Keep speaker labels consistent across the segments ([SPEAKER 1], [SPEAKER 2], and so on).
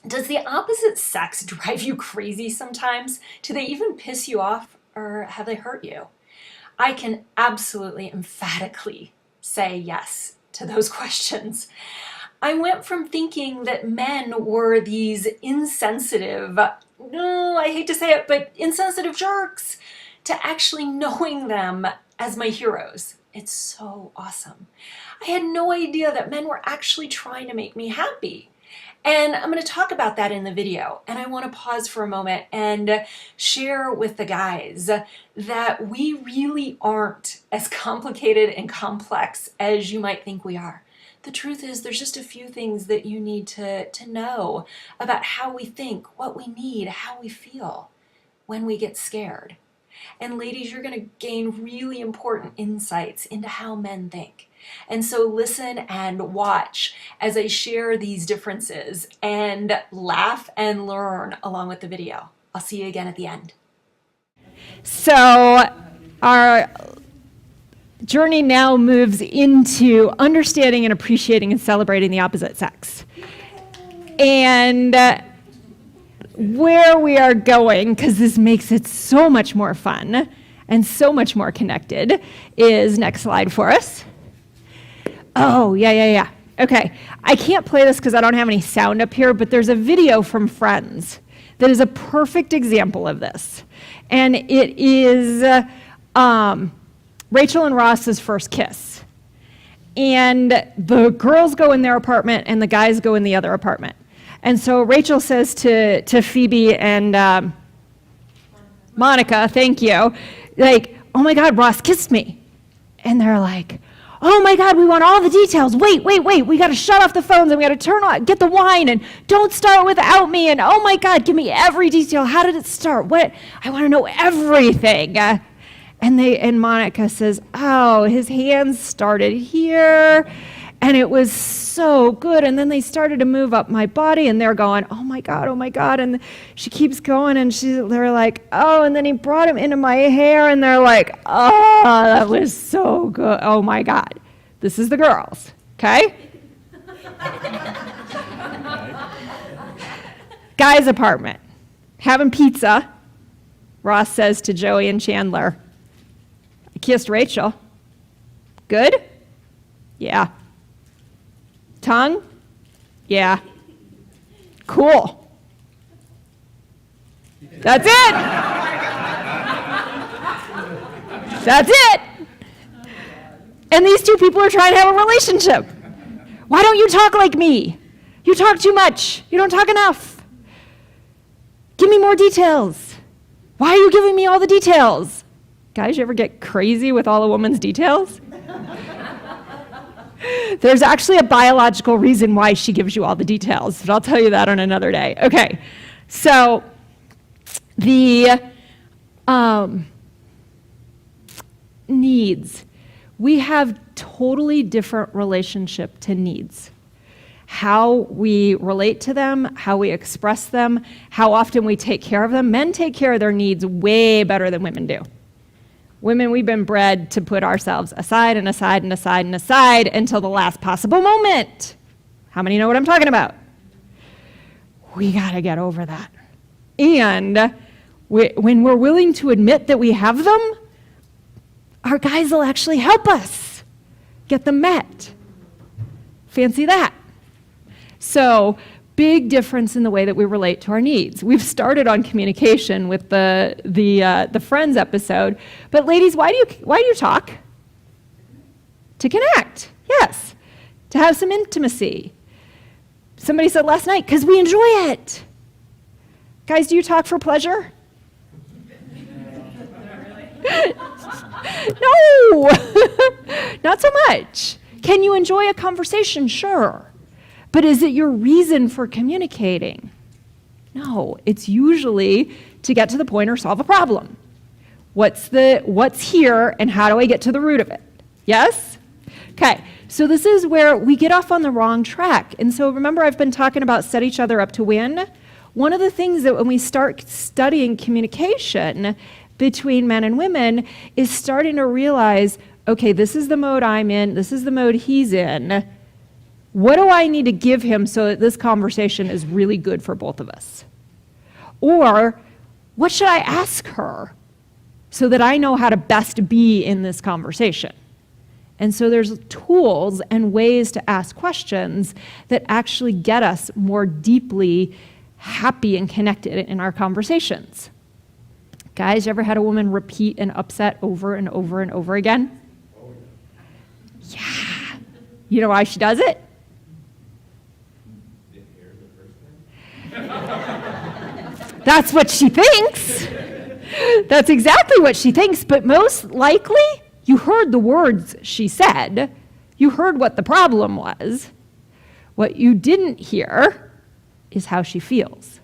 [SPEAKER 1] Does the opposite sex drive you crazy sometimes? Do they even piss you off, or have they hurt you? I can absolutely emphatically say yes to those questions. I went from thinking that men were these insensitive, no, I hate to say it, but insensitive jerks, to actually knowing them as my heroes. It's so awesome. I had no idea that men were actually trying to make me happy. And I'm going to talk about that in the video. And I want to pause for a moment and share with the guys that we really aren't as complicated and complex as you might think we are. The truth is, there's just a few things that you need to know about how we think, what we need, how we feel when we get scared. And ladies, you're going to gain really important insights into how men think. And so listen and watch as I share these differences and laugh and learn along with the video. I'll see you again at the end.
[SPEAKER 2] So our journey now moves into understanding and appreciating and celebrating the opposite sex. And where we are going, because this makes it so much more fun and so much more connected, is next slide for us. Oh, yeah. Okay, I can't play this because I don't have any sound up here, but there's a video from Friends that is a perfect example of this. And it is Rachel and Ross's first kiss. And the girls go in their apartment and the guys go in the other apartment. And so Rachel says to Phoebe and Monica, thank you, like, oh my God, Ross kissed me. And they're like, oh my God, we want all the details. Wait, we got to shut off the phones and we got to turn on, get the wine and don't start without me. And oh my God, give me every detail. How did it start? What? I want to know everything. And Monica says, oh, his hands started here and it was so good. And then they started to move up my body and they're going, oh my God. And she keeps going and they're like, oh, and then he brought him into my hair and they're like, oh, that was so good. Oh my God. This is the girls, okay? Guy's apartment, having pizza. Ross says to Joey and Chandler, I kissed Rachel. Good? Yeah. Tongue? Yeah. Cool. That's it. That's it. And these two people are trying to have a relationship. Why don't you talk like me? You talk too much. You don't talk enough. Give me more details. Why are you giving me all the details? Guys, you ever get crazy with all a woman's details? There's actually a biological reason why she gives you all the details, but I'll tell you that on another day. Okay, so the needs. We have totally different relationship to needs. How we relate to them, how we express them, how often we take care of them. Men take care of their needs way better than women do. Women, we've been bred to put ourselves aside and aside and aside and aside until the last possible moment. How many know what I'm talking about? We gotta get over that. And when we're willing to admit that we have them, our guys will actually help us get them met. Fancy that. So, big difference in the way that we relate to our needs. We've started on communication with the Friends episode, but ladies, why do you talk? To connect, yes. To have some intimacy. Somebody said last night, because we enjoy it. Guys, do you talk for pleasure? No, not so much. Can you enjoy a conversation? Sure. But is it your reason for communicating? No, it's usually to get to the point or solve a problem. What's here and how do I get to the root of it? Yes? Okay, so this is where we get off on the wrong track. And so remember, I've been talking about set each other up to win. One of the things that when we start studying communication between men and women is starting to realize, okay, this is the mode I'm in, this is the mode he's in. What do I need to give him so that this conversation is really good for both of us? Or what should I ask her so that I know how to best be in this conversation? And so there's tools and ways to ask questions that actually get us more deeply happy and connected in our conversations. Guys, you ever had a woman repeat an upset over and over and over again? Yeah. You know why she does it? That's what she thinks. That's exactly what she thinks, but most likely, you heard the words she said. You heard what the problem was. What you didn't hear is how she feels.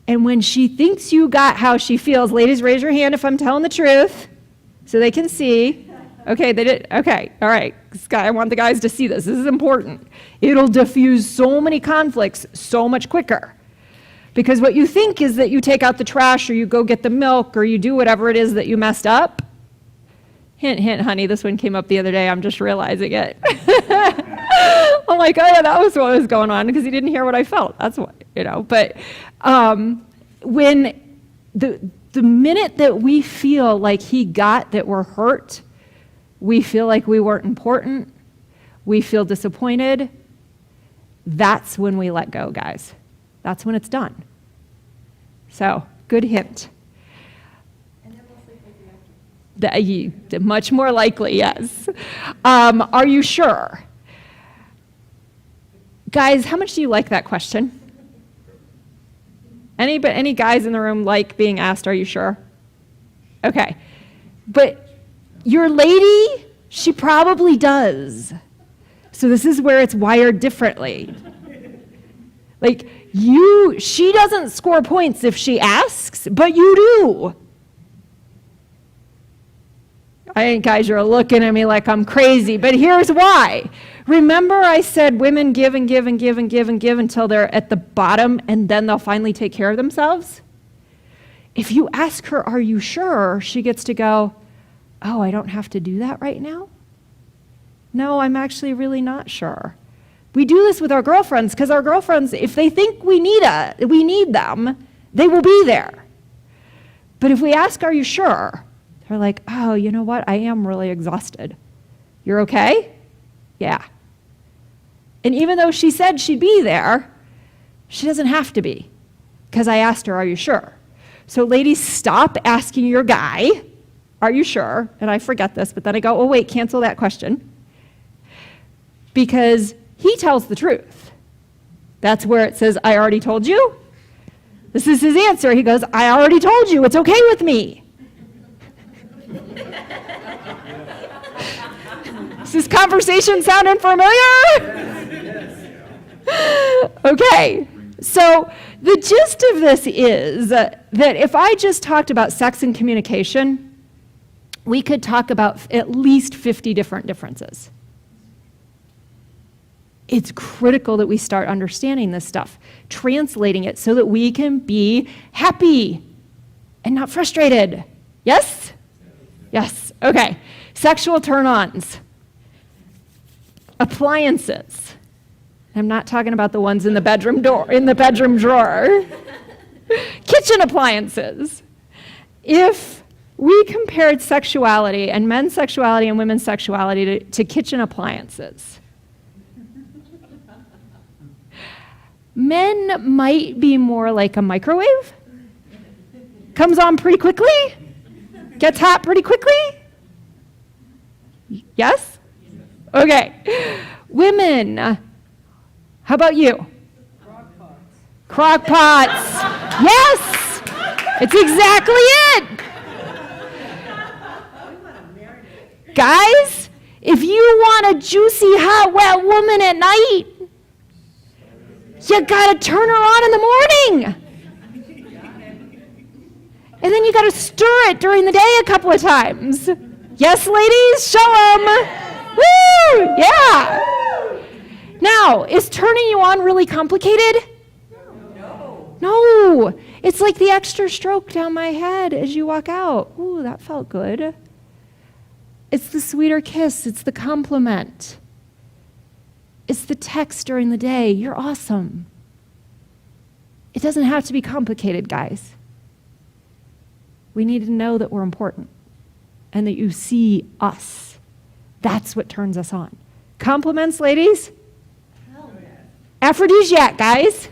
[SPEAKER 2] And when she thinks you got how she feels, ladies, raise your hand if I'm telling the truth so they can see. Okay, they did. Okay, all right. I want the guys to see this. This is important. It'll diffuse so many conflicts so much quicker. Because what you think is that you take out the trash or you go get the milk or you do whatever it is that you messed up. Hint, hint, honey, this one came up the other day. I'm just realizing it. I'm like, oh yeah, that was what was going on because he didn't hear what I felt. That's what, But when the minute that we feel like he got that we're hurt, we feel like we weren't important, we feel disappointed, that's when we let go, guys. That's when it's done. So, good hint.
[SPEAKER 3] And they're mostly physical.
[SPEAKER 2] Much more likely, yes. Are you sure? Guys, how much do you like that question? Any guys in the room like being asked, are you sure? Okay. But your lady, she probably does. So this is where it's wired differently. Like, she doesn't score points if she asks, but you do. I think, guys, you're looking at me like I'm crazy, but here's why. Remember I said women give and give and give and give and give until they're at the bottom and then they'll finally take care of themselves? If you ask her, are you sure? She gets to go, oh, I don't have to do that right now? No, I'm actually really not sure. We do this with our girlfriends because our girlfriends, if they think we need them, they will be there. But if we ask, are you sure? They're like, oh, you know what? I am really exhausted. You're okay? Yeah. And even though she said she'd be there, she doesn't have to be because I asked her, are you sure? So ladies, stop asking your guy, are you sure? And I forget this, but then I go, oh, wait, cancel that question. Because he tells the truth. That's where it says, I already told you. This is his answer. He goes, I already told you. It's okay with me. Is this conversation sounding familiar? Okay. So the gist of this is that if I just talked about sex and communication, we could talk about at least 50 different differences. It's critical that we start understanding this stuff, translating it so that we can be happy and not frustrated. Yes? Yes. Okay. Sexual turn-ons. Appliances. I'm not talking about the ones in the bedroom drawer. Kitchen appliances. If we compared sexuality and men's sexuality and women's sexuality to kitchen appliances, men might be more like a microwave. Comes on pretty quickly. Gets hot pretty quickly. Yes? Okay. Women, how about you? Crock pots. Yes! It's exactly it. Guys, if you want a juicy, hot, wet woman at night, you gotta turn her on in the morning. And then you gotta stir it during the day a couple of times. Yes, ladies, show them. Woo! Yeah. Now, is turning you on really complicated? No. It's like the extra stroke down my head as you walk out. Ooh, that felt good. It's the sweeter kiss. It's the compliment. It's the text during the day. You're awesome. It doesn't have to be complicated, guys. We need to know that we're important and that you see us. That's what turns us on. Compliments, ladies? Aphrodisiac, guys.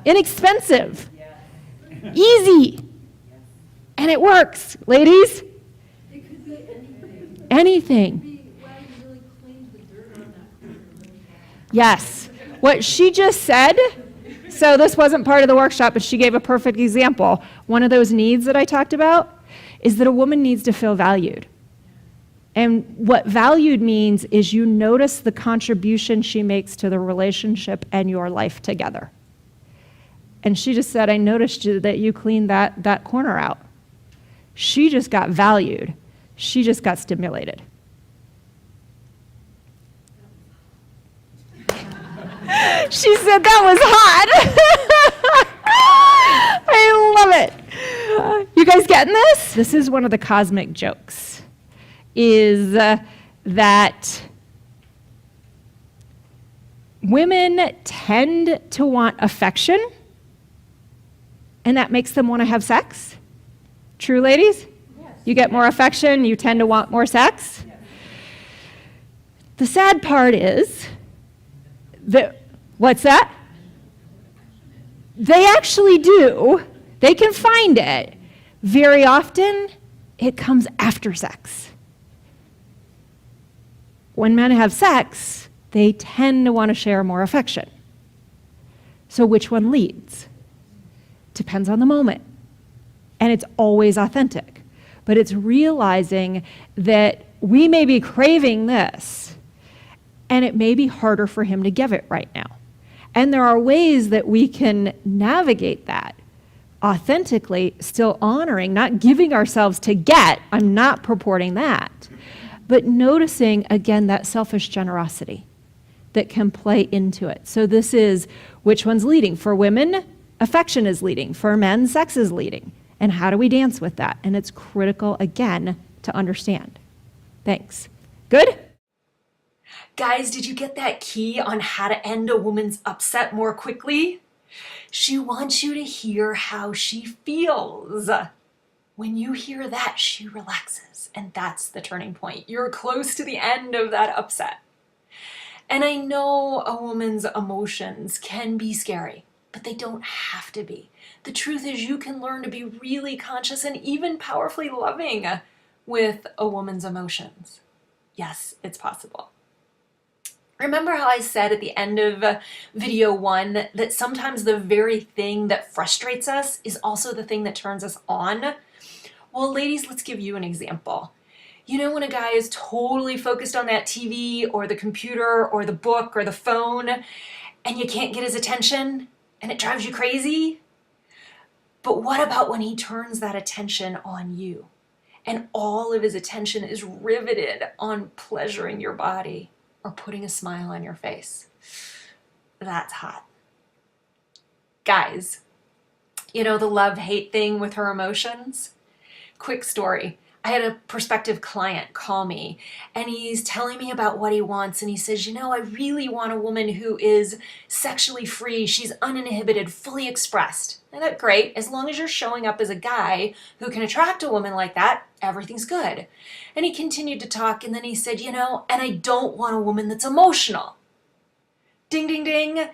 [SPEAKER 2] Inexpensive. Easy. And it works, ladies.
[SPEAKER 3] It could be anything.
[SPEAKER 2] Anything.
[SPEAKER 3] Wow, you really cleaned the dirt on that.
[SPEAKER 2] Yes. What she just said, so this wasn't part of the workshop, but she gave a perfect example. One of those needs that I talked about is that a woman needs to feel valued. And what valued means is you notice the contribution she makes to the relationship and your life together. And she just said, I noticed that you cleaned that corner out. She just got valued. She just got stimulated. She said that was hot. I love it. You guys getting this? This is one of the cosmic jokes, is that women tend to want affection, and that makes them want to have sex. True, ladies?
[SPEAKER 3] Yes.
[SPEAKER 2] You get more affection, you tend to want more sex.
[SPEAKER 3] Yes.
[SPEAKER 2] The sad part is that, what's that? They actually do. They can find it. Very often, it comes after sex. When men have sex, they tend to want to share more affection. So which one leads? Depends on the moment. And it's always authentic. But it's realizing that we may be craving this, and it may be harder for him to give it right now. And there are ways that we can navigate that authentically, still honoring, not giving ourselves to get. I'm not purporting that. But noticing, again, that selfish generosity that can play into it. So this is which one's leading. For women, affection is leading. For men, sex is leading. And how do we dance with that? And it's critical, again, to understand. Thanks. Good?
[SPEAKER 1] Guys, did you get that key on how to end a woman's upset more quickly? She wants you to hear how she feels. When you hear that, she relaxes, and that's the turning point. You're close to the end of that upset. And I know a woman's emotions can be scary, but they don't have to be. The truth is you can learn to be really conscious and even powerfully loving with a woman's emotions. Yes, it's possible. Remember how I said at the end of video 1 that sometimes the very thing that frustrates us is also the thing that turns us on? Well, ladies, let's give you an example. You know when a guy is totally focused on that TV or the computer or the book or the phone and you can't get his attention and it drives you crazy? But what about when he turns that attention on you and all of his attention is riveted on pleasuring your body or putting a smile on your face? That's hot. Guys, you know the love-hate thing with her emotions? Quick story. I had a prospective client call me and he's telling me about what he wants, and he says, you know, I really want a woman who is sexually free. She's uninhibited, fully expressed. And that's great. As long as you're showing up as a guy who can attract a woman like that, everything's good. And he continued to talk, and then he said, you know, and I don't want a woman that's emotional. Ding, ding, ding.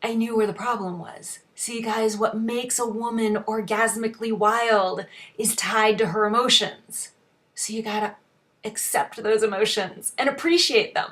[SPEAKER 1] I knew where the problem was. See, guys, what makes a woman orgasmically wild is tied to her emotions. So you gotta accept those emotions and appreciate them.